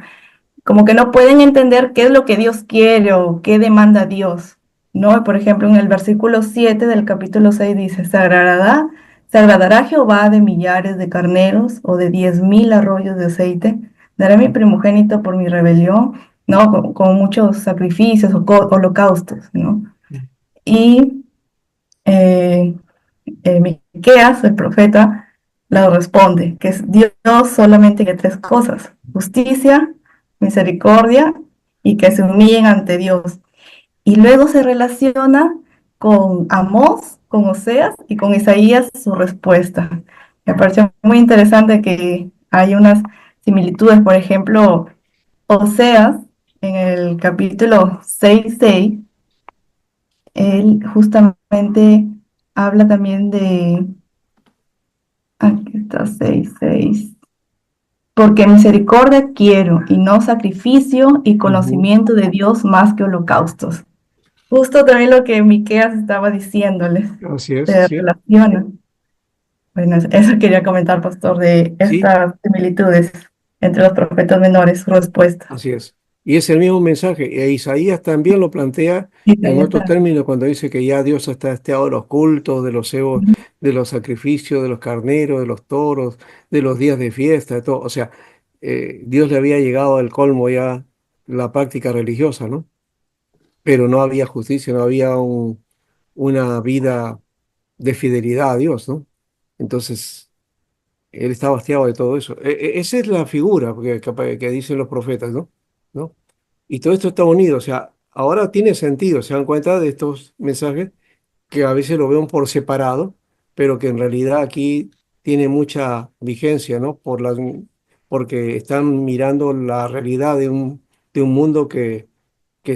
como que no pueden entender qué es lo que Dios quiere o qué demanda Dios, ¿no? Por ejemplo, en el versículo 7 del capítulo 6 dice, se agradará Jehová de millares de carneros o de 10,000 arroyos de aceite, dará mi primogénito por mi rebelión, ¿no? Con muchos sacrificios o holocaustos, ¿no? Y eh, Miqueas, el profeta, le responde que es Dios solamente que tres cosas: justicia, misericordia y que se humillen ante Dios. Y luego se relaciona con Amós, con Oseas y con Isaías su respuesta. Me pareció muy interesante que hay unas similitudes. Por ejemplo, Oseas, en el capítulo 6:6, él justamente habla también de, aquí está 6:6, porque misericordia quiero y no sacrificio y ujú. conocimiento de Dios más que holocaustos. Justo también lo que Miqueas estaba diciéndoles, Así es, se sí, relacionan. Bueno, eso quería comentar, pastor, de sí, estas similitudes entre los profetas menores, su respuesta. así es. Y es el mismo mensaje. E Isaías también lo plantea en Isaías otros también. términos cuando dice que ya Dios está hastiado de los cultos, de los cebos, de los sacrificios, de los carneros, de los toros, de los días de fiesta, de todo. O sea, Dios le había llegado al colmo ya la práctica religiosa, ¿no? Pero no había justicia, no había una vida de fidelidad a Dios, ¿no? Entonces, él está hastiado de todo eso. Esa es la figura que dicen los profetas, ¿no? ¿No? Y todo esto está unido, o sea, ahora tiene sentido, se dan cuenta de estos mensajes que a veces lo ven por separado, pero que en realidad aquí tiene mucha vigencia, ¿no? Porque están mirando la realidad de un mundo que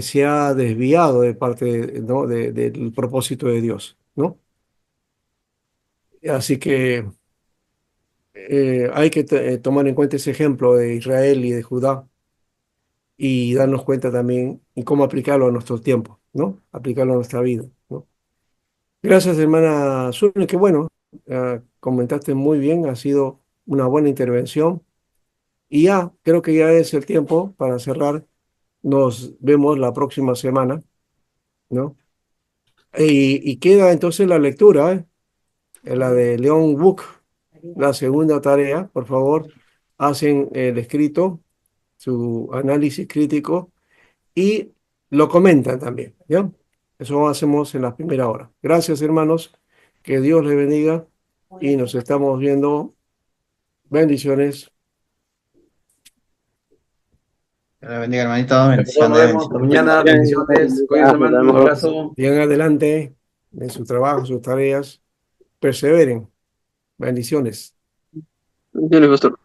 se ha desviado de parte, ¿no? del propósito de Dios, ¿no? Así que hay que tomar en cuenta ese ejemplo de Israel y de Judá y darnos cuenta también y cómo aplicarlo a nuestros tiempos, ¿no? Aplicarlo a nuestra vida, ¿no? Gracias, hermana Zule, que bueno, comentaste muy bien, ha sido una buena intervención y ya, creo que ya es el tiempo para cerrar. Nos vemos la próxima semana, ¿no? Y queda entonces la lectura, la de León Book, la segunda tarea, por favor, hacen el escrito, su análisis crítico y lo comentan también, ¿ya? Eso hacemos en la primera hora. Gracias, hermanos, que Dios les bendiga y nos estamos viendo. Bendiciones. Que la bendiga, hermanito. Nos Bendiciones, vemos hasta bendiciones. mañana. Bendiciones. Cuídense, Nos hermano. Un vemos. abrazo. Sigan adelante en su trabajo, sus tareas. perseveren. Bendiciones. Bendiciones, pastor.